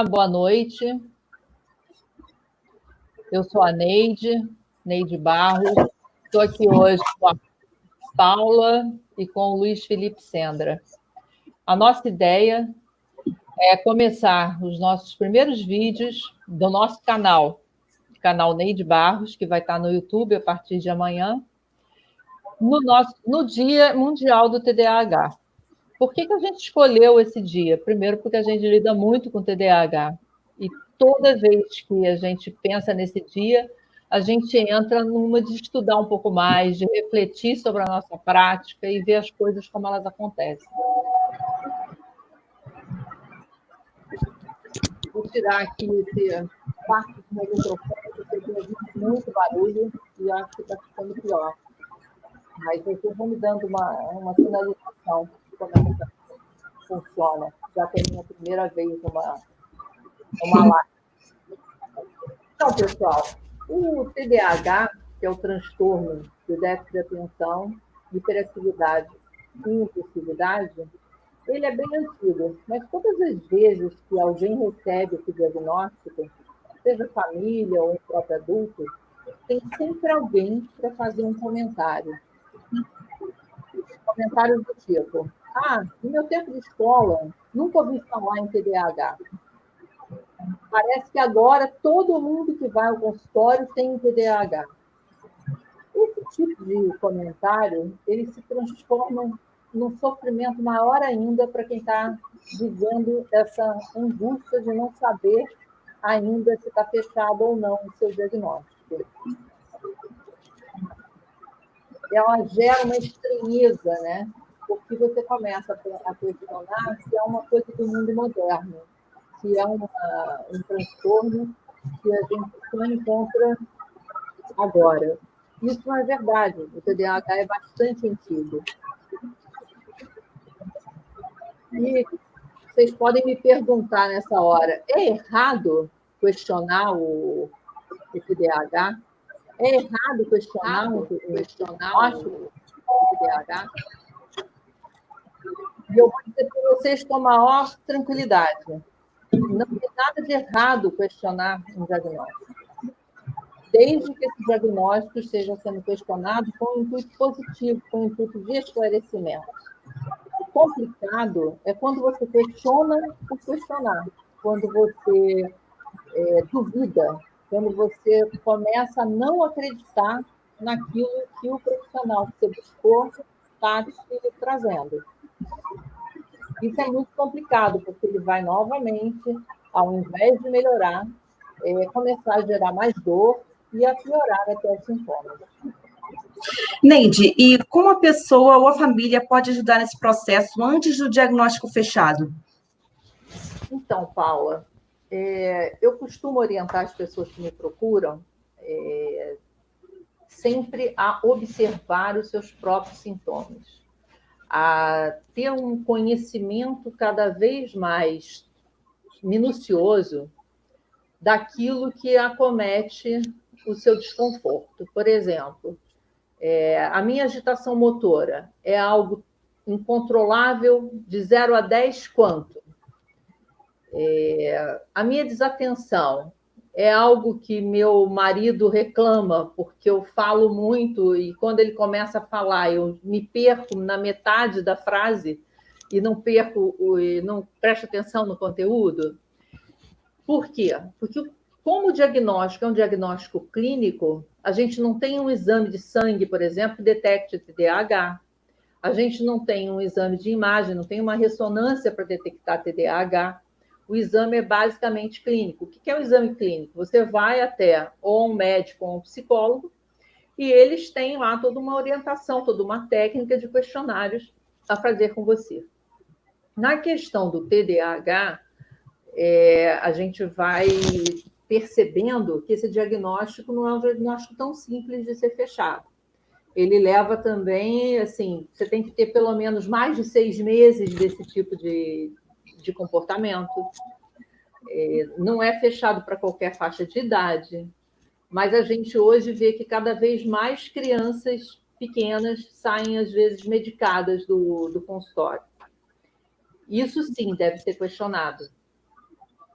Boa noite. Eu sou a Neide Barros. Estou aqui hoje com a Paula e com o Luiz Felipe Sendra. A nossa ideia é começar os nossos primeiros vídeos do nosso canal Neide Barros, que vai estar no YouTube a partir de amanhã, no Dia Mundial do TDAH. Por que a gente escolheu esse dia? Primeiro, porque a gente lida muito com TDAH. E toda vez que a gente pensa nesse dia, a gente entra numa de estudar um pouco mais, de refletir sobre a nossa prática e ver as coisas como elas acontecem. Vou tirar aqui esse parte do meu microfone, porque tem muito barulho e acho que está ficando pior. Mas vocês vão me dando uma sinalização de como é que funciona, já que é a minha primeira vez numa live. Então, pessoal, o TDAH, que é o transtorno de déficit de atenção, hiperatividade e impulsividade, ele é bem antigo, mas todas as vezes que alguém recebe esse diagnóstico, seja família ou um próprio adulto, tem sempre alguém para fazer um comentário. Comentários do tipo: no meu tempo de escola, nunca ouvi falar em TDAH. Parece que agora todo mundo que vai ao consultório tem TDAH. Esse tipo de comentário, ele se transforma num sofrimento maior ainda para quem está vivendo essa angústia de não saber ainda se está fechado ou não o seu diagnóstico. Ela gera uma estranheza, né? Porque você começa a questionar se é uma coisa do mundo moderno, se é um transtorno que a gente só encontra agora. Isso não é verdade. O TDAH é bastante antigo. E vocês podem me perguntar nessa hora, é errado questionar o TDAH? É errado questionar o TDAH? E eu vou dizer para vocês com a maior tranquilidade. Não tem nada de errado questionar um diagnóstico, desde que esse diagnóstico esteja sendo questionado com um intuito positivo, com um intuito de esclarecimento. O complicado é quando você questiona por questionar, quando você duvida, quando você começa a não acreditar naquilo que o profissional que você buscou está te trazendo. Isso é muito complicado, porque ele vai novamente, ao invés de melhorar, começar a gerar mais dor e a piorar até os sintomas. Neide, e como a pessoa ou a família pode ajudar nesse processo antes do diagnóstico fechado? Então, Paula, eu costumo orientar as pessoas que me procuram sempre a observar os seus próprios sintomas, a ter um conhecimento cada vez mais minucioso daquilo que acomete o seu desconforto. Por exemplo, a minha agitação motora é algo incontrolável de 0 a 10 quanto? A minha desatenção é algo que meu marido reclama, porque eu falo muito e quando ele começa a falar, eu me perco na metade da frase e não presto atenção no conteúdo. Por quê? Porque como o diagnóstico é um diagnóstico clínico, a gente não tem um exame de sangue, por exemplo, que detecte TDAH. A gente não tem um exame de imagem, não tem uma ressonância para detectar TDAH. O exame é basicamente clínico. O que é o exame clínico? Você vai até ou um médico ou um psicólogo e eles têm lá toda uma orientação, toda uma técnica de questionários a fazer com você. Na questão do TDAH, a gente vai percebendo que esse diagnóstico não é um diagnóstico tão simples de ser fechado. Ele leva também, assim, você tem que ter pelo menos mais de 6 meses desse tipo de comportamento. Não é fechado para qualquer faixa de idade, mas a gente hoje vê que cada vez mais crianças pequenas saem, às vezes, medicadas do consultório. Isso, sim, deve ser questionado.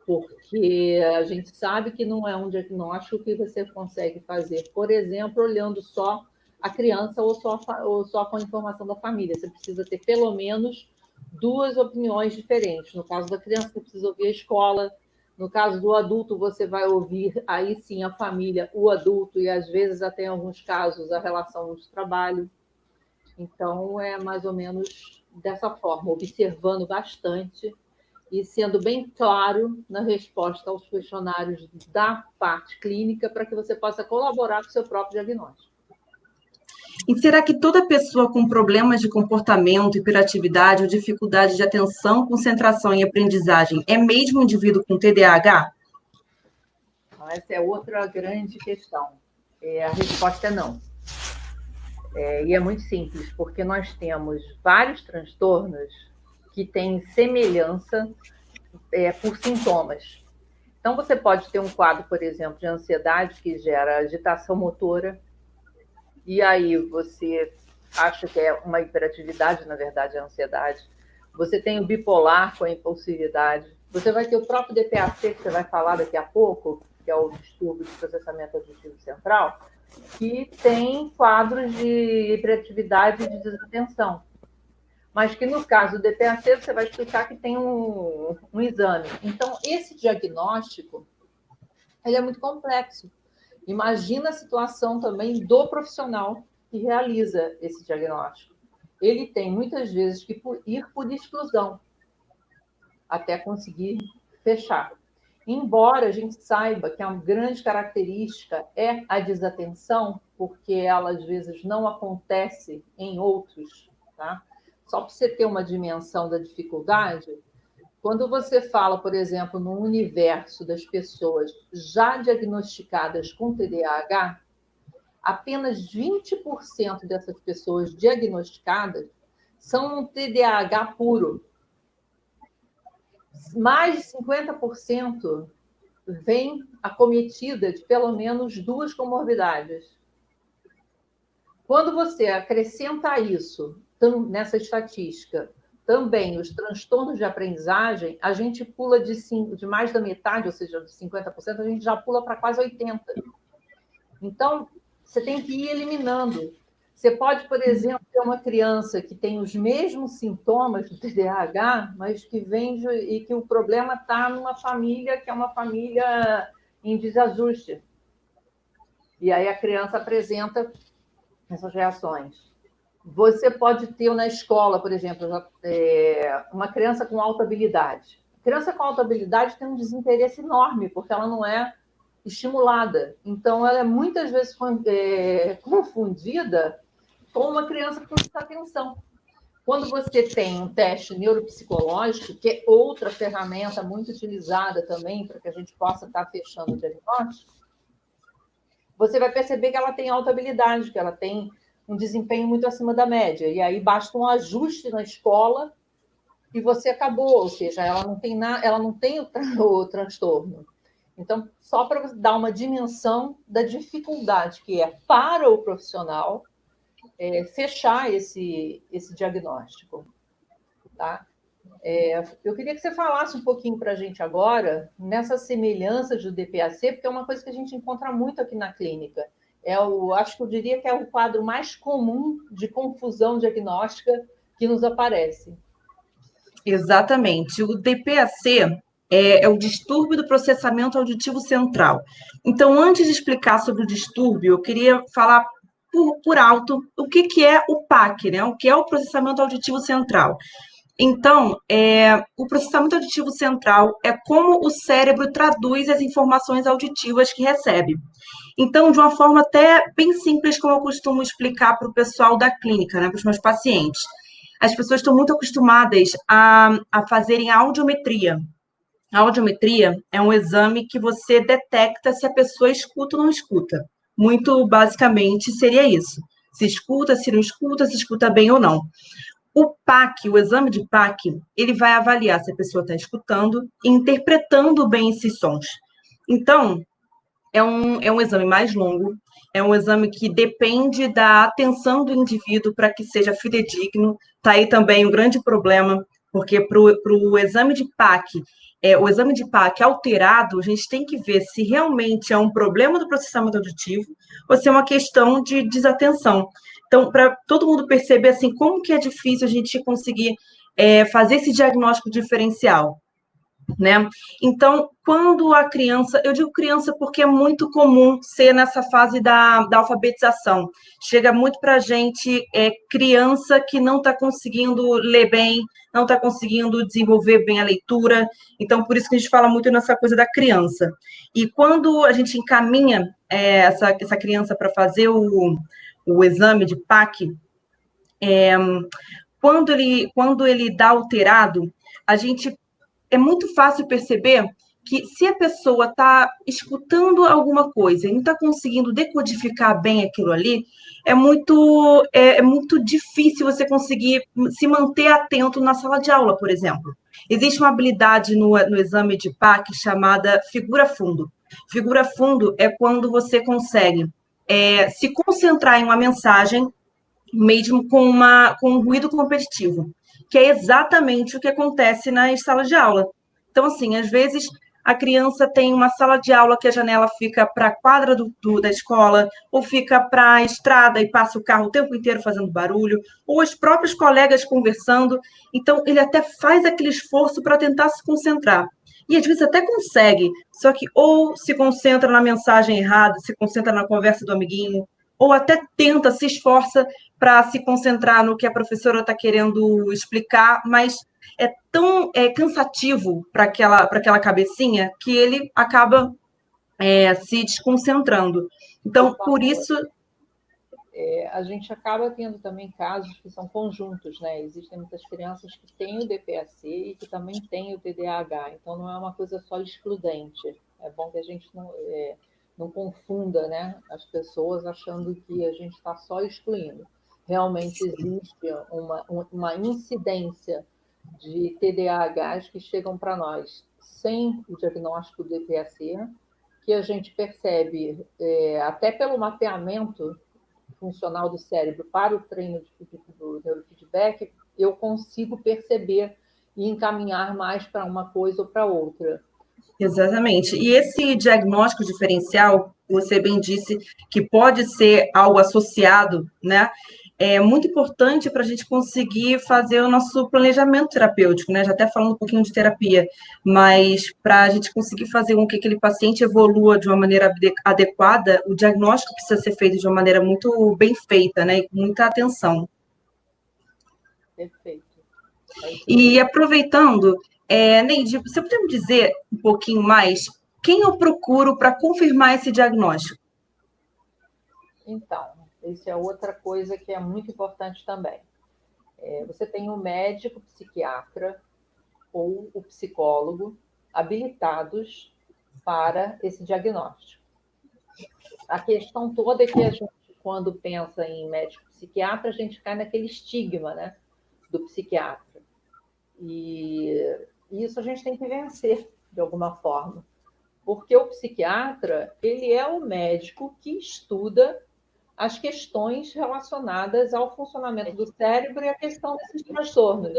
porque a gente sabe que não é um diagnóstico que você consegue fazer, por exemplo, olhando só a criança ou só com a informação da família. Você precisa ter pelo menos duas opiniões diferentes. No caso da criança, você precisa ouvir a escola. No caso do adulto, você vai ouvir aí sim a família, o adulto, e às vezes até em alguns casos a relação de trabalho. Então, é mais ou menos dessa forma, observando bastante e sendo bem claro na resposta aos questionários da parte clínica para que você possa colaborar com o seu próprio diagnóstico. E será que toda pessoa com problemas de comportamento, hiperatividade ou dificuldade de atenção, concentração e aprendizagem é mesmo um indivíduo com TDAH? Essa é outra grande questão. A resposta é não. E é muito simples, porque nós temos vários transtornos que têm semelhança por sintomas. Então, você pode ter um quadro, por exemplo, de ansiedade que gera agitação motora, e aí você acha que é uma hiperatividade, na verdade é ansiedade. Você tem o bipolar com a impulsividade. Você vai ter o próprio DPAC, que você vai falar daqui a pouco, que é o distúrbio de processamento auditivo central, que tem quadros de hiperatividade e de desatenção. Mas que, no caso do DPAC, você vai explicar que tem um exame. Então, esse diagnóstico ele é muito complexo. Imagina a situação também do profissional que realiza esse diagnóstico. Ele tem, muitas vezes, que ir por exclusão até conseguir fechar. Embora a gente saiba que a grande característica é a desatenção, porque ela, às vezes, não acontece em outros, tá? Só para você ter uma dimensão da dificuldade, quando você fala, por exemplo, no universo das pessoas já diagnosticadas com TDAH, apenas 20% dessas pessoas diagnosticadas são um TDAH puro. Mais de 50% vem acometida de pelo menos duas comorbidades. Quando você acrescenta a isso, nessa estatística, também os transtornos de aprendizagem, a gente pula de mais da metade, ou seja, de 50%, a gente já pula para quase 80%. Então, você tem que ir eliminando. Você pode, por exemplo, ter uma criança que tem os mesmos sintomas do TDAH, mas que vem e que o problema está numa família que é uma família em desajuste. E aí a criança apresenta essas reações. Você pode ter na escola, por exemplo, uma criança com alta habilidade. A criança com alta habilidade tem um desinteresse enorme, porque ela não é estimulada. Então, ela é muitas vezes confundida com uma criança com desatenção. Quando você tem um teste neuropsicológico, que é outra ferramenta muito utilizada também para que a gente possa estar fechando o diagnóstico, você vai perceber que ela tem alta habilidade, que ela tem um desempenho muito acima da média. E aí basta um ajuste na escola e você acabou, ou seja, ela não tem o transtorno. Então, só para dar uma dimensão da dificuldade que é para o profissional fechar esse diagnóstico. Tá? Eu queria que você falasse um pouquinho para a gente agora nessas semelhanças do DPAC, porque é uma coisa que a gente encontra muito aqui na clínica. Acho que eu diria que é o quadro mais comum de confusão diagnóstica que nos aparece. Exatamente. O DPAC é o distúrbio do processamento auditivo central. Então, antes de explicar sobre o distúrbio, eu queria falar por alto o que é o PAC, né? O que é o processamento auditivo central. Então, o processamento auditivo central é como o cérebro traduz as informações auditivas que recebe. Então, de uma forma até bem simples, como eu costumo explicar para o pessoal da clínica, né, para os meus pacientes. As pessoas estão muito acostumadas a fazerem a audiometria. A audiometria é um exame que você detecta se a pessoa escuta ou não escuta. Muito basicamente seria isso. Se escuta, se não escuta, se escuta bem ou não. O PAC, o exame de PAC, ele vai avaliar se a pessoa está escutando e interpretando bem esses sons. Então, é um exame mais longo, é um exame que depende da atenção do indivíduo para que seja fidedigno. Está aí também um grande problema, porque para o exame de PAC o exame de PAC alterado, a gente tem que ver se realmente é um problema do processamento auditivo ou se é uma questão de desatenção. Então, para todo mundo perceber assim, como que é difícil a gente conseguir fazer esse diagnóstico diferencial, né? Então, quando a criança, eu digo criança porque é muito comum ser nessa fase da alfabetização. Chega muito para a gente criança que não está conseguindo ler bem, não está conseguindo desenvolver bem a leitura. Então, por isso que a gente fala muito nessa coisa da criança. E quando a gente encaminha essa criança para fazer o exame de PAC, quando ele dá alterado, a gente é muito fácil perceber que se a pessoa está escutando alguma coisa e não está conseguindo decodificar bem aquilo ali, é muito difícil você conseguir se manter atento na sala de aula, por exemplo. Existe uma habilidade no exame de PAC chamada figura fundo. Figura fundo é quando você consegue se concentrar em uma mensagem mesmo com um ruído competitivo, que é exatamente o que acontece nas salas de aula. Então, assim, às vezes a criança tem uma sala de aula que a janela fica para a quadra da escola, ou fica para a estrada e passa o carro o tempo inteiro fazendo barulho, ou os próprios colegas conversando. Então, ele até faz aquele esforço para tentar se concentrar. E às vezes até consegue, só que ou se concentra na mensagem errada, se concentra na conversa do amiguinho, ou até tenta, se esforça para se concentrar no que a professora está querendo explicar, mas é tão cansativo para aquela cabecinha que ele acaba se desconcentrando. Então, por isso. A gente acaba tendo também casos que são conjuntos, né? Existem muitas crianças que têm o DPAC e que também têm o TDAH, então não é uma coisa só excludente. É bom que a gente não confunda, né, as pessoas achando que a gente está só excluindo. Realmente existe uma incidência de TDAHs que chegam para nós sem o diagnóstico do DPAC, que a gente percebe até pelo mapeamento funcional do cérebro para o treino do neurofeedback, eu consigo perceber e encaminhar mais para uma coisa ou para outra. Exatamente. E esse diagnóstico diferencial, você bem disse que pode ser algo associado, né? É muito importante para a gente conseguir fazer o nosso planejamento terapêutico, né? Já até falando um pouquinho de terapia, mas para a gente conseguir fazer com que aquele paciente evolua de uma maneira adequada, o diagnóstico precisa ser feito de uma maneira muito bem feita, né? E com muita atenção. Perfeito. E aproveitando, Neide, você poderia me dizer um pouquinho mais quem eu procuro para confirmar esse diagnóstico? Então, isso é outra coisa que é muito importante também. Você tem o médico, psiquiatra ou o psicólogo habilitados para esse diagnóstico. A questão toda é que a gente, quando pensa em médico psiquiatra, a gente cai naquele estigma, né, do psiquiatra. E isso a gente tem que vencer de alguma forma, porque o psiquiatra, ele é o médico que estuda as questões relacionadas ao funcionamento do cérebro e a questão desses transtornos.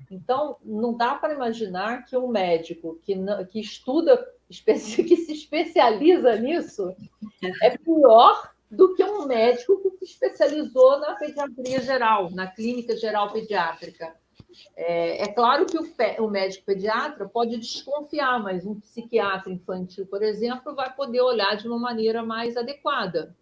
Então, não dá para imaginar que um médico que estuda, que se especializa nisso, é pior do que um médico que se especializou na pediatria geral, na clínica geral pediátrica. É claro que o médico pediatra pode desconfiar, mas um psiquiatra infantil, por exemplo, vai poder olhar de uma maneira mais adequada.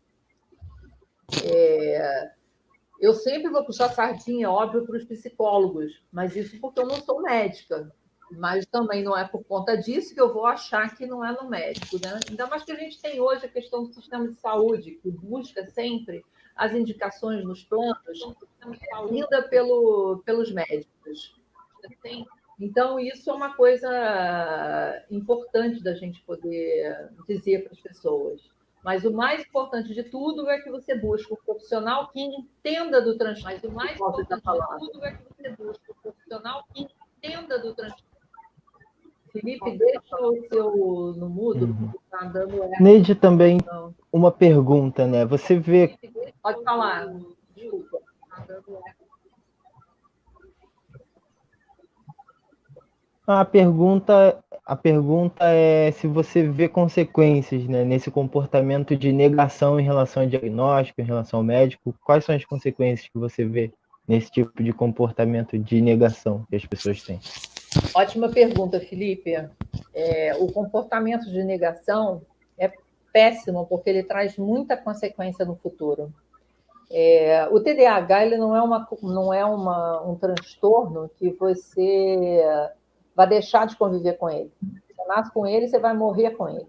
Eu sempre vou puxar sardinha, óbvio, para os psicólogos, mas isso porque eu não sou médica. Mas também não é por conta disso que eu vou achar que não é no médico, né? Ainda mais que a gente tem hoje a questão do sistema de saúde, que busca sempre as indicações nos planos, ainda pelos médicos. Então, isso é uma coisa importante da gente poder dizer para as pessoas. Mas o mais importante de tudo é que você busque um profissional que entenda do transtorno. Mas o mais importante de tudo é que você busque um profissional que entenda do transtorno. Felipe, deixa o seu no mudo, porque está dando eco. Neide, também uma pergunta, né? Você vê... Pode falar. Desculpa, está dando eco. A pergunta é se você vê consequências, né, nesse comportamento de negação em relação ao diagnóstico, em relação ao médico. Quais são as consequências que você vê nesse tipo de comportamento de negação que as pessoas têm? Ótima pergunta, Felipe. O comportamento de negação é péssimo, porque ele traz muita consequência no futuro. O TDAH ele não é um transtorno que você vai deixar de conviver com ele. Você nasce com ele, você vai morrer com ele.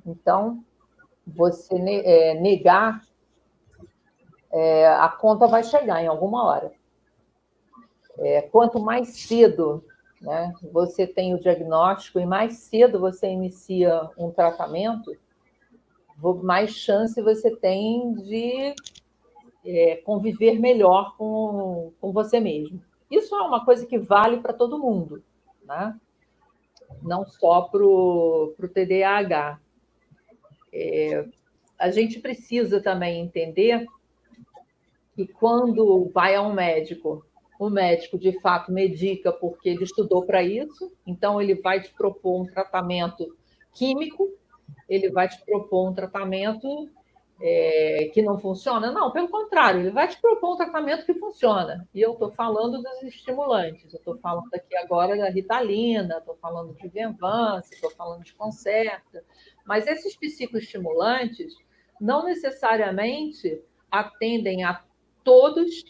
Então, você negar, a conta vai chegar em alguma hora. Quanto mais cedo, né, você tem o diagnóstico e mais cedo você inicia um tratamento, mais chance você tem de conviver melhor com você mesmo. Isso é uma coisa que vale para todo mundo, né? Não só para o TDAH. A gente precisa também entender que quando vai a um médico, o médico de fato medica porque ele estudou para isso, então ele vai te propor um tratamento químico, ele vai te propor um tratamento que não funciona? Não, pelo contrário, ele vai te propor um tratamento que funciona. E eu estou falando dos estimulantes, eu estou falando aqui agora da Ritalina, estou falando de Venvance, estou falando de Concerta, mas esses psicoestimulantes não necessariamente atendem a todos,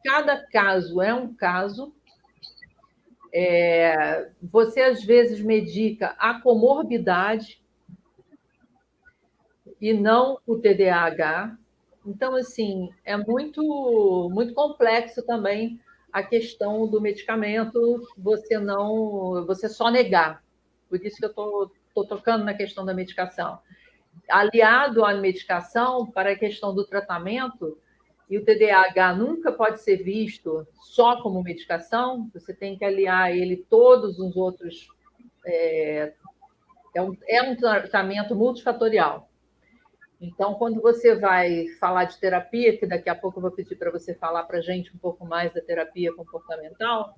cada caso é um caso. Você às vezes medica a comorbidade e não o TDAH. Então, assim, é muito, muito complexo também a questão do medicamento, você só negar. Por isso que eu estou tocando na questão da medicação. Aliado à medicação, para a questão do tratamento, e o TDAH nunca pode ser visto só como medicação, você tem que aliar a ele todos os outros. É um tratamento multifatorial. Então, quando você vai falar de terapia, que daqui a pouco eu vou pedir para você falar para a gente um pouco mais da terapia comportamental,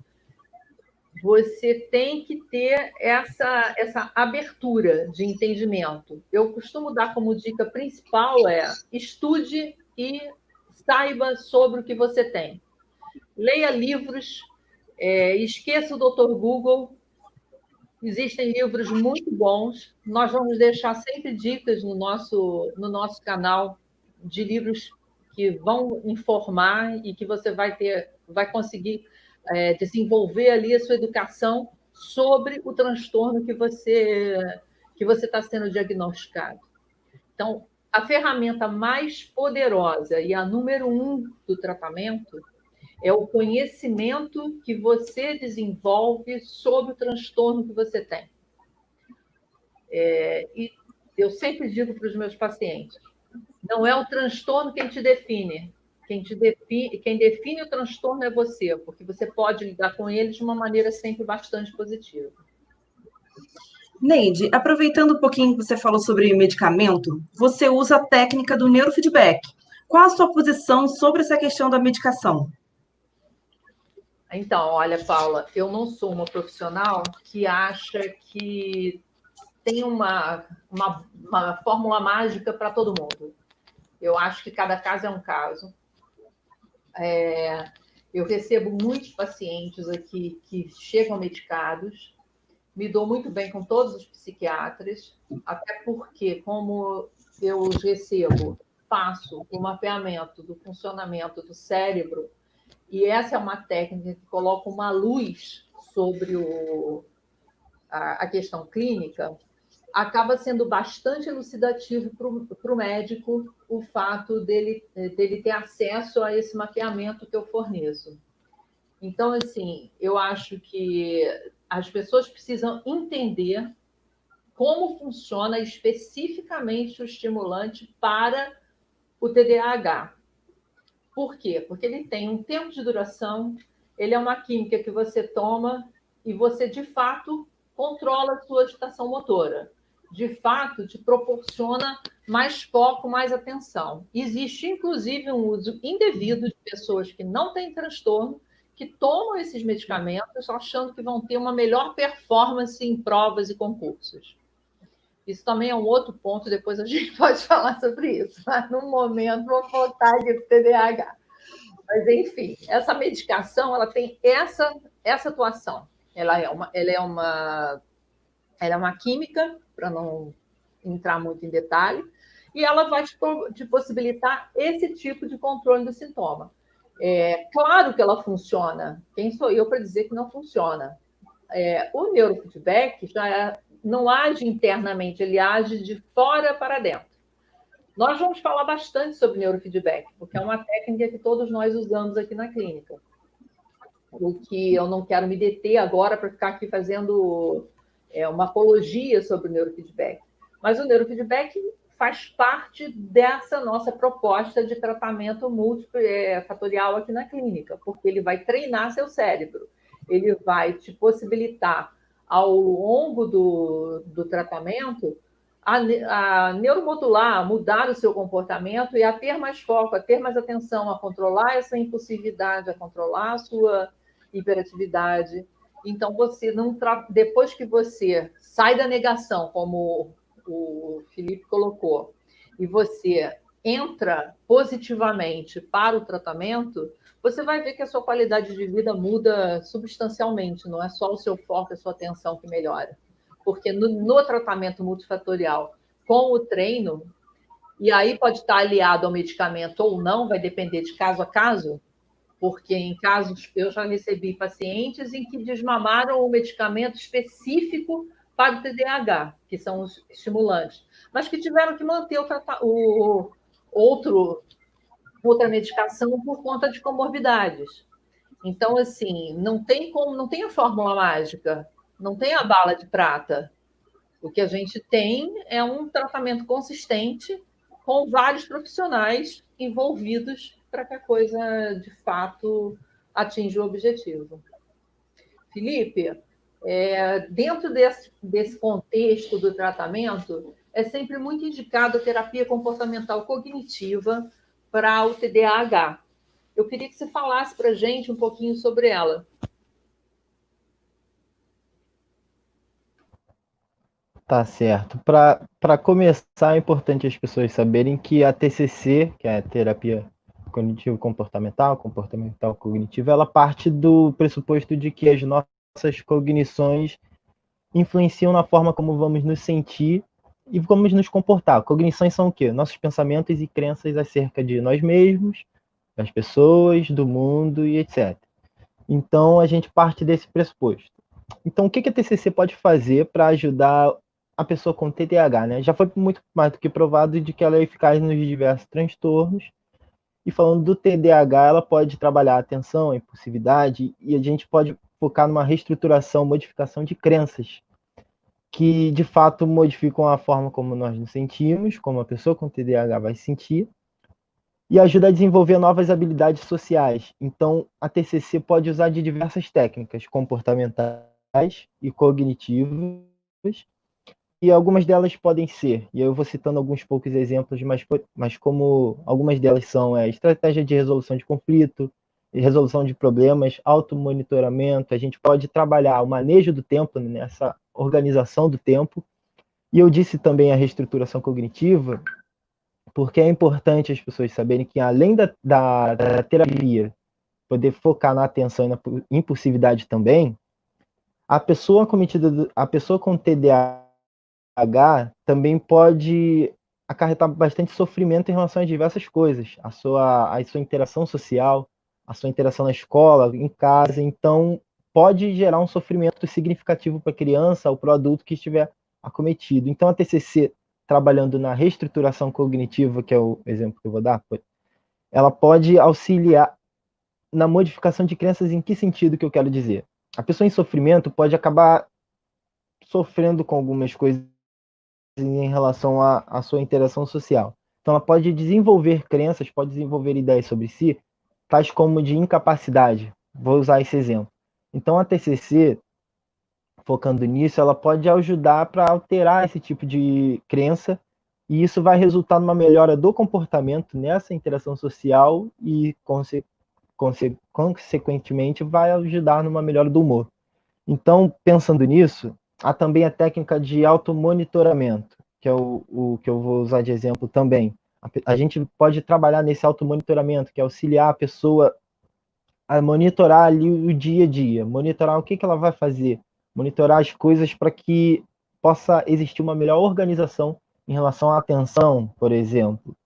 você tem que ter essa abertura de entendimento. Eu costumo dar como dica principal estude e saiba sobre o que você tem. Leia livros, esqueça o Dr. Google. Existem livros muito bons. Nós vamos deixar sempre dicas no nosso canal de livros que vão informar e que você vai conseguir desenvolver ali a sua educação sobre o transtorno que você está sendo diagnosticado. Então, a ferramenta mais poderosa e a número 1 do tratamento é o conhecimento que você desenvolve sobre o transtorno que você tem. E eu sempre digo para os meus pacientes, não é o transtorno quem te define. Quem define o transtorno é você, porque você pode lidar com ele de uma maneira sempre bastante positiva. Neide, aproveitando um pouquinho que você falou sobre medicamento, você usa a técnica do neurofeedback. Qual a sua posição sobre essa questão da medicação? Então, olha, Paula, eu não sou uma profissional que acha que tem uma fórmula mágica para todo mundo. Eu acho que cada caso é um caso. Eu recebo muitos pacientes aqui que chegam medicados, me dou muito bem com todos os psiquiatras, até porque, como eu os recebo, faço o mapeamento do funcionamento do cérebro, e essa é uma técnica que coloca uma luz sobre a questão clínica, acaba sendo bastante elucidativo para o médico o fato dele ter acesso a esse mapeamento que eu forneço. Então, assim, eu acho que as pessoas precisam entender como funciona especificamente o estimulante para o TDAH. Por quê? Porque ele tem um tempo de duração, ele é uma química que você toma e você, de fato, controla a sua agitação motora. De fato, te proporciona mais foco, mais atenção. Existe, inclusive, um uso indevido de pessoas que não têm transtorno, que tomam esses medicamentos achando que vão ter uma melhor performance em provas e concursos. Isso também é um outro ponto, depois a gente pode falar sobre isso, mas no momento vou voltar aqui para o TDAH. Mas, enfim, essa medicação ela tem essa atuação. Ela é uma química, para não entrar muito em detalhe, e ela vai te possibilitar esse tipo de controle do sintoma. É claro que ela funciona. Quem sou eu para dizer que não funciona? O neurofeedback já não age internamente, ele age de fora para dentro. Nós vamos falar bastante sobre neurofeedback, porque é uma técnica que todos nós usamos aqui na clínica. O que eu não quero me deter agora para ficar aqui fazendo uma apologia sobre o neurofeedback. Mas o neurofeedback faz parte dessa nossa proposta de tratamento multifatorial aqui na clínica, porque ele vai treinar seu cérebro, ele vai te possibilitar, ao longo do tratamento, a neuromodular, a mudar o seu comportamento e a ter mais foco, a ter mais atenção, a controlar essa impulsividade, a controlar a sua hiperatividade. Então, depois que você sai da negação, como o Felipe colocou, e você entra positivamente para o tratamento, você vai ver que a sua qualidade de vida muda substancialmente, não é só o seu foco, a sua atenção que melhora. Porque no tratamento multifatorial, com o treino, e aí pode estar aliado ao medicamento ou não, vai depender de caso a caso, porque em casos, eu já recebi pacientes em que desmamaram o medicamento específico para o TDAH, que são os estimulantes, mas que tiveram que manter outra medicação por conta de comorbidades. Então, assim, não tem a fórmula mágica, não tem a bala de prata. O que a gente tem é um tratamento consistente com vários profissionais envolvidos para que a coisa, de fato, atinja o objetivo. Felipe, dentro desse contexto do tratamento, é sempre muito indicado a terapia comportamental cognitiva para o TDAH. Eu queria que você falasse para a gente um pouquinho sobre ela. Tá certo. Para começar, é importante as pessoas saberem que a TCC, que é a terapia cognitivo-comportamental, comportamental-cognitiva, ela parte do pressuposto de que as nossas cognições influenciam na forma como vamos nos sentir e como nos comportar. Cognições são o quê? Nossos pensamentos e crenças acerca de nós mesmos, das pessoas, do mundo e etc. Então, a gente parte desse pressuposto. Então, o que a TCC pode fazer para ajudar a pessoa com TDAH, né? Já foi muito mais do que provado de que ela é eficaz nos diversos transtornos. E falando do TDAH, ela pode trabalhar a atenção, a impulsividade, e a gente pode focar numa reestruturação, modificação de crenças, que de fato modificam a forma como nós nos sentimos, como a pessoa com TDAH vai se sentir, e ajuda a desenvolver novas habilidades sociais. Então, a TCC pode usar de diversas técnicas comportamentais e cognitivas, e algumas delas podem ser, e eu vou citando alguns poucos exemplos, mas como algumas delas são estratégia de resolução de conflito, resolução de problemas, automonitoramento, a gente pode trabalhar o manejo do tempo, nessa organização do tempo, e eu disse também a reestruturação cognitiva, porque é importante as pessoas saberem que além da terapia poder focar na atenção e na impulsividade também, a pessoa com TDAH também pode acarretar bastante sofrimento em relação a diversas coisas, a sua interação social, a sua interação na escola, em casa, então pode gerar um sofrimento significativo para a criança ou para o adulto que estiver acometido. Então a TCC, trabalhando na reestruturação cognitiva, que é o exemplo que eu vou dar, ela pode auxiliar na modificação de crenças. Em que sentido que eu quero dizer? A pessoa em sofrimento pode acabar sofrendo com algumas coisas em relação à sua interação social. Então, ela pode desenvolver crenças, pode desenvolver ideias sobre si, tais como de incapacidade. Vou usar esse exemplo. Então, a TCC, focando nisso, ela pode ajudar para alterar esse tipo de crença, e isso vai resultar numa melhora do comportamento nessa interação social e, consequentemente, vai ajudar numa melhora do humor. Então, pensando nisso, há também a técnica de automonitoramento, que é o que eu vou usar de exemplo também. A gente pode trabalhar nesse automonitoramento, que é auxiliar a pessoa a monitorar ali o dia a dia, monitorar o que ela vai fazer, monitorar as coisas para que possa existir uma melhor organização em relação à atenção, por exemplo,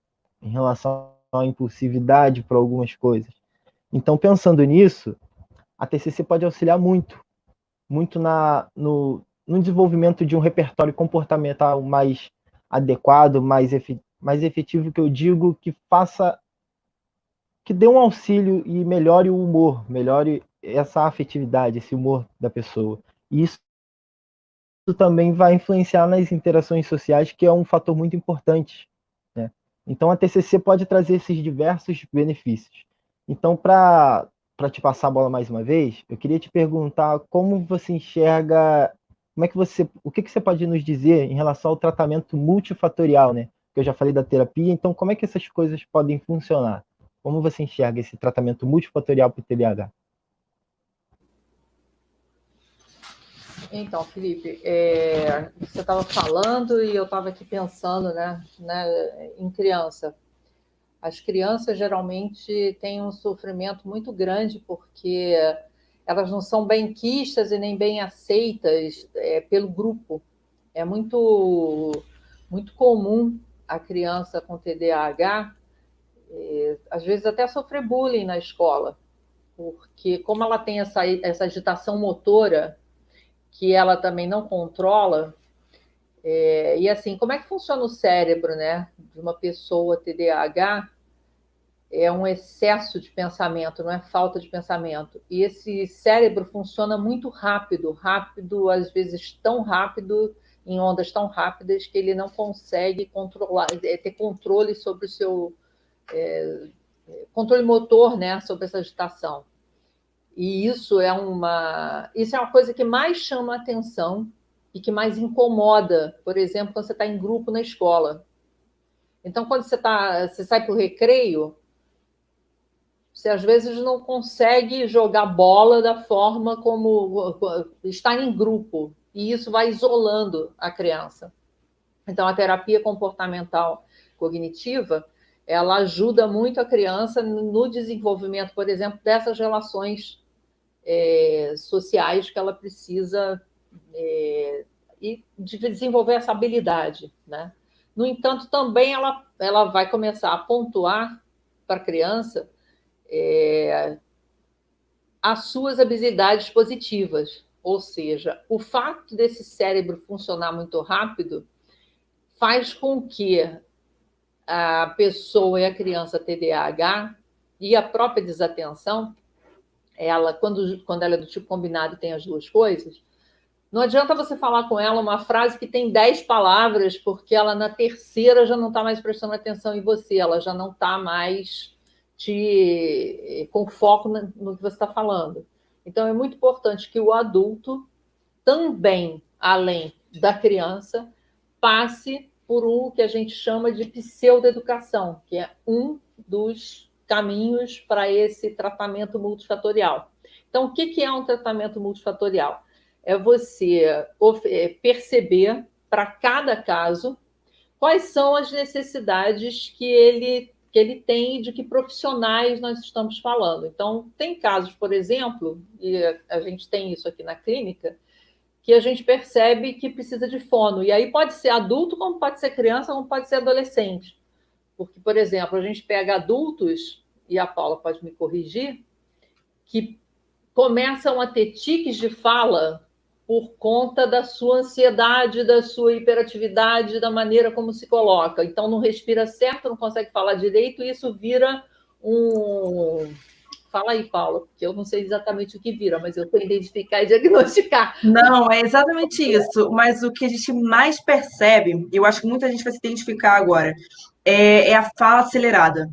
em relação à impulsividade para algumas coisas. Então, pensando nisso, a TCC pode auxiliar muito no desenvolvimento de um repertório comportamental mais adequado, mais efetivo, que eu digo, que dê um auxílio e melhore o humor, melhore essa afetividade, esse humor da pessoa. E isso também vai influenciar nas interações sociais, que é um fator muito importante, né? Então, a TCC pode trazer esses diversos benefícios. Então, para te passar a bola mais uma vez, eu queria te perguntar como você enxerga, o que você pode nos dizer em relação ao tratamento multifatorial, né? Que eu já falei da terapia, então como é que essas coisas podem funcionar? Como você enxerga esse tratamento multifatorial para o TDAH? Então, Felipe, você estava falando e eu estava aqui pensando, né, em criança. As crianças geralmente têm um sofrimento muito grande porque elas não são bem quistas e nem bem aceitas pelo grupo. É muito comum a criança com TDAH, às vezes até sofrer bullying na escola, porque como ela tem essa agitação motora que ela também não controla, e assim, como é que funciona o cérebro, né, de uma pessoa TDAH? É um excesso de pensamento, não é falta de pensamento. E esse cérebro funciona muito rápido, às vezes tão rápido, em ondas tão rápidas, que ele não consegue controlar, ter controle sobre o seu controle motor, né, sobre essa agitação. E isso é uma coisa que mais chama a atenção e que mais incomoda, por exemplo, quando você está em grupo na escola. Então, quando você sai para o recreio, você às vezes não consegue jogar bola da forma como estar em grupo, e isso vai isolando a criança. Então, a terapia comportamental cognitiva, ela ajuda muito a criança no desenvolvimento, por exemplo, dessas relações sociais que ela precisa e de desenvolver essa habilidade, né? No entanto, também ela vai começar a pontuar para a criança as suas habilidades positivas, ou seja, o fato desse cérebro funcionar muito rápido faz com que a pessoa e a criança TDAH e a própria desatenção, quando ela é do tipo combinado e tem as duas coisas, não adianta você falar com ela uma frase que tem 10 palavras, porque ela na terceira já não está mais prestando atenção em você, ela já não está mais com foco no que você está falando. Então, é muito importante que o adulto também, além da criança, passe por o que a gente chama de pseudoeducação, que é um dos caminhos para esse tratamento multifatorial. Então, o que é um tratamento multifatorial? É você perceber, para cada caso, quais são as necessidades que ele tem e de que profissionais nós estamos falando. Então, tem casos, por exemplo, e a gente tem isso aqui na clínica, que a gente percebe que precisa de fono. E aí pode ser adulto, como pode ser criança, como pode ser adolescente. Porque, por exemplo, a gente pega adultos, e a Paula pode me corrigir, que começam a ter tiques de fala por conta da sua ansiedade, da sua hiperatividade, da maneira como se coloca. Então, não respira certo, não consegue falar direito, e isso vira um... Fala aí, Paula, porque eu não sei exatamente o que vira, mas eu sei identificar e diagnosticar. Não, é exatamente isso. Mas o que a gente mais percebe, eu acho que muita gente vai se identificar agora, é a fala acelerada.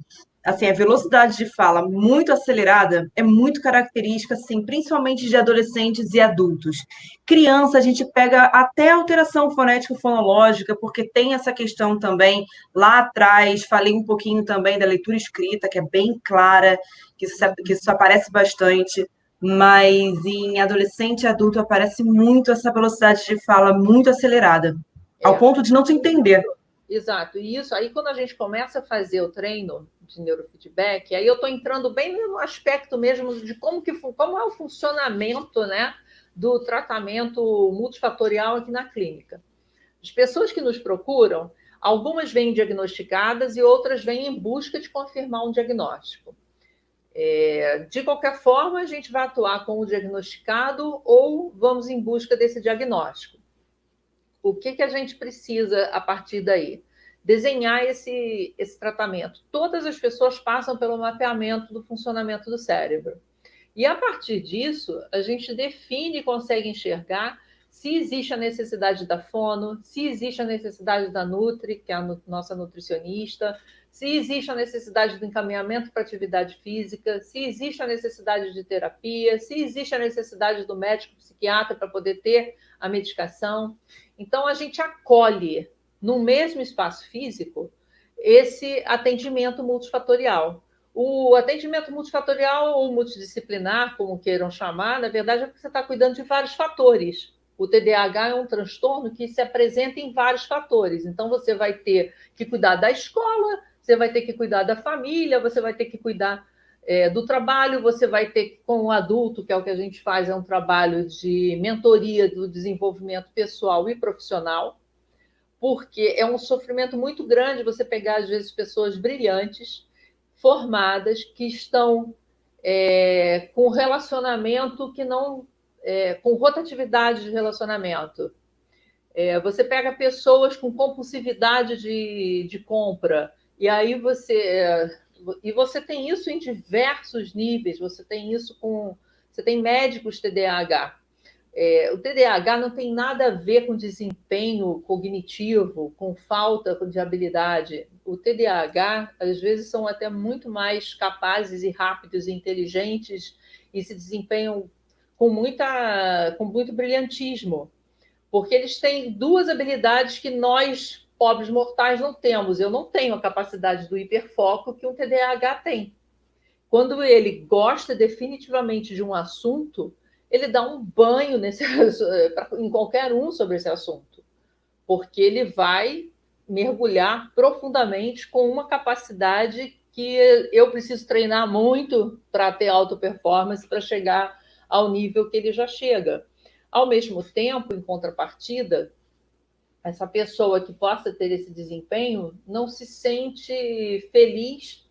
assim, a velocidade de fala muito acelerada é muito característica, assim, principalmente de adolescentes e adultos. Criança, a gente pega até alteração fonética e fonológica, porque tem essa questão também. Lá atrás, falei um pouquinho também da leitura escrita, que é bem clara, que isso aparece bastante, mas em adolescente e adulto aparece muito essa velocidade de fala muito acelerada, ao ponto de não se entender. Exato, e isso aí quando a gente começa a fazer o treino de neurofeedback, aí eu estou entrando bem no aspecto mesmo de como é o funcionamento, né, do tratamento multifatorial aqui na clínica. As pessoas que nos procuram, algumas vêm diagnosticadas e outras vêm em busca de confirmar um diagnóstico. De qualquer forma, a gente vai atuar com o diagnosticado ou vamos em busca desse diagnóstico. O que a gente precisa a partir daí? Desenhar esse tratamento. Todas as pessoas passam pelo mapeamento do funcionamento do cérebro. E a partir disso, a gente define e consegue enxergar se existe a necessidade da fono, se existe a necessidade da Nutri, que é a nossa nutricionista, se existe a necessidade do encaminhamento para atividade física, se existe a necessidade de terapia, se existe a necessidade do médico psiquiatra para poder ter a medicação. Então, a gente acolhe no mesmo espaço físico esse atendimento multifatorial. O atendimento multifatorial ou multidisciplinar, como queiram chamar, na verdade é porque você está cuidando de vários fatores. O TDAH é um transtorno que se apresenta em vários fatores. Então, você vai ter que cuidar da escola, você vai ter que cuidar da família, você vai ter que cuidar do trabalho, você vai ter que, com o adulto, que é o que a gente faz, é um trabalho de mentoria do desenvolvimento pessoal e profissional, porque é um sofrimento muito grande você pegar, às vezes, pessoas brilhantes, formadas, que estão com relacionamento que não... com rotatividade de relacionamento. Você pega pessoas com compulsividade de compra, e aí você tem isso em diversos níveis, você tem médicos TDAH. O TDAH não tem nada a ver com desempenho cognitivo, com falta de habilidade. O TDAH, às vezes, são até muito mais capazes e rápidos e inteligentes e se desempenham com muito brilhantismo, porque eles têm duas habilidades que nós, pobres mortais, não temos. Eu não tenho a capacidade do hiperfoco que um TDAH tem. Quando ele gosta definitivamente de um assunto, ele dá um banho em qualquer um sobre esse assunto, porque ele vai mergulhar profundamente com uma capacidade que eu preciso treinar muito para ter alta performance, para chegar ao nível que ele já chega. Ao mesmo tempo, em contrapartida, essa pessoa que possa ter esse desempenho não se sente feliz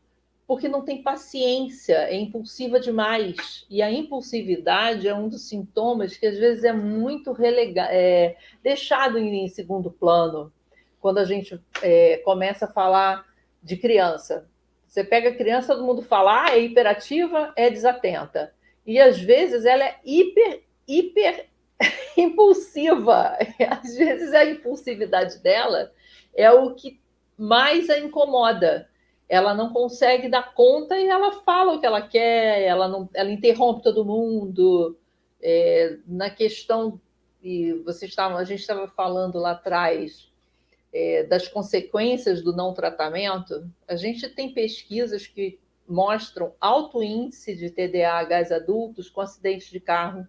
porque não tem paciência, é impulsiva demais. E a impulsividade é um dos sintomas que, às vezes, é muito deixado em segundo plano, quando a gente começa a falar de criança. Você pega a criança, todo mundo fala, é hiperativa, é desatenta. E, às vezes, ela é hiper impulsiva. Às vezes, a impulsividade dela é o que mais a incomoda. Ela não consegue dar conta e ela fala o que ela quer, ela interrompe todo mundo. Na questão, e a gente estava falando lá atrás das consequências do não tratamento, a gente tem pesquisas que mostram alto índice de TDAHs adultos com acidentes de carro,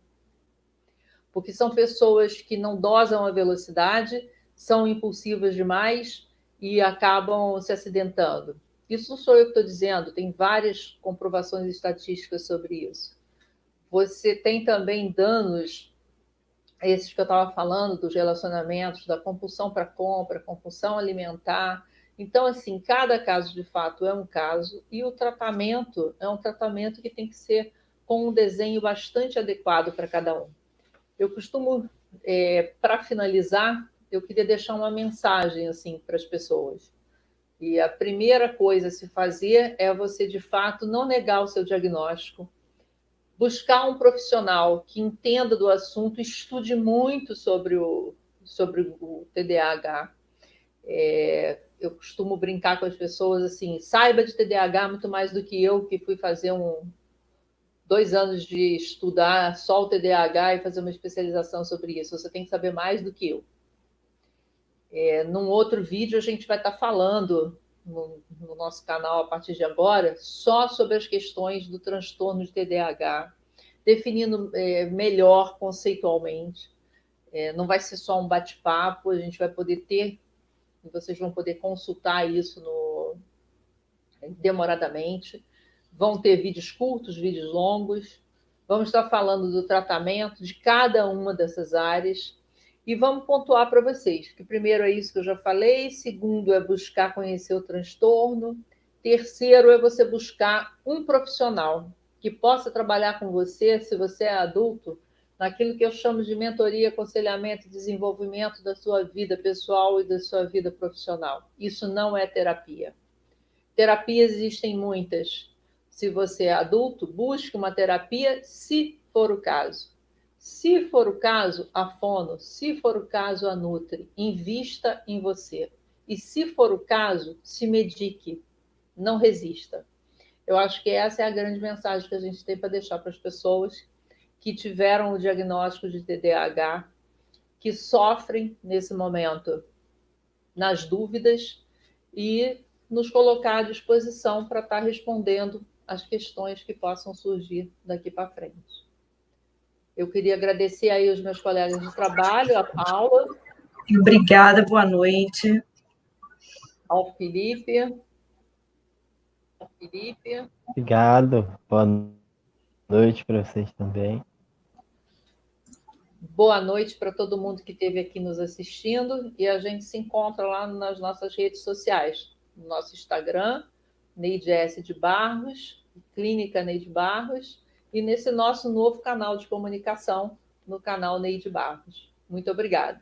porque são pessoas que não dosam a velocidade, são impulsivas demais e acabam se acidentando. Isso não sou eu que estou dizendo, tem várias comprovações estatísticas sobre isso. Você tem também danos, esses que eu estava falando, dos relacionamentos, da compulsão para compra, compulsão alimentar. Então, assim, cada caso de fato é um caso, e o tratamento é um tratamento que tem que ser com um desenho bastante adequado para cada um. Eu costumo, para finalizar, eu queria deixar uma mensagem assim para as pessoas. E a primeira coisa a se fazer é você, de fato, não negar o seu diagnóstico, buscar um profissional que entenda do assunto, estude muito sobre o TDAH, Eu costumo brincar com as pessoas assim, saiba de TDAH muito mais do que eu, que fui fazer 2 anos de estudar só o TDAH e fazer uma especialização sobre isso. Você tem que saber mais do que eu. Num outro vídeo, a gente vai estar falando no nosso canal, a partir de agora, só sobre as questões do transtorno de TDAH, definindo melhor conceitualmente. Não vai ser só um bate-papo, a gente vai poder ter, vocês vão poder consultar isso demoradamente. Vão ter vídeos curtos, vídeos longos. Vamos estar falando do tratamento de cada uma dessas áreas. E vamos pontuar para vocês, que primeiro é isso que eu já falei, segundo é buscar conhecer o transtorno, terceiro é você buscar um profissional que possa trabalhar com você, se você é adulto, naquilo que eu chamo de mentoria, aconselhamento e desenvolvimento da sua vida pessoal e da sua vida profissional. Isso não é terapia. Terapias existem muitas. Se você é adulto, busque uma terapia, se for o caso. Se for o caso, a Fono. Se for o caso, a Nutri. Invista em você. E se for o caso, se medique. Não resista. Eu acho que essa é a grande mensagem que a gente tem para deixar para as pessoas que tiveram o diagnóstico de TDAH, que sofrem nesse momento nas dúvidas e nos colocar à disposição para estar respondendo as questões que possam surgir daqui para frente. Eu queria agradecer aí os meus colegas de trabalho, a Paula. Obrigada, boa noite. Ao Felipe. Obrigado. Boa noite para vocês também. Boa noite para todo mundo que esteve aqui nos assistindo. E a gente se encontra lá nas nossas redes sociais. No nosso Instagram, Neide S. de Barros, Clínica Neide Barros, e nesse nosso novo canal de comunicação, no canal Neide Barros. Muito obrigada.